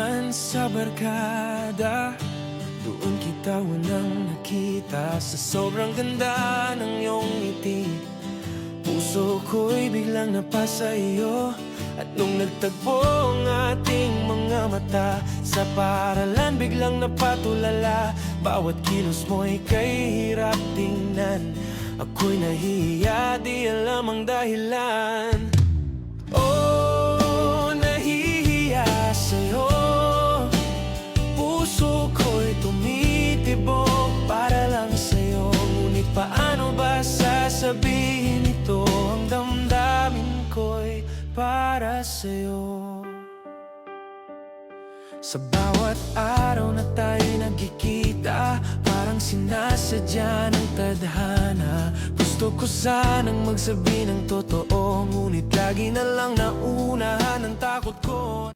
naman sa barkada, doon kita unang nakita. Sa sobrang ganda ng iyong ngiti, puso ko'y biglang napasa iyo. At nung nagtagpo ang ating mga mata, sa paralan biglang napatulala. Bawat kilos mo'y kahirap tingnan, ako'y nahihiya, di alam ang dahilan. Oh, nahihiya sa'yo, puso ko'y tumitibok para lang sa'yo. Ngunit paano ba sasabihin ito? Ang damdamin ko'y para sa'yo. Sa bawat araw na tayo'y nagkikita, parang sinasadya ng tadhana. Gusto ko sanang magsabi ng totoo, ngunit lagi na lang nauunahan ang takot ko.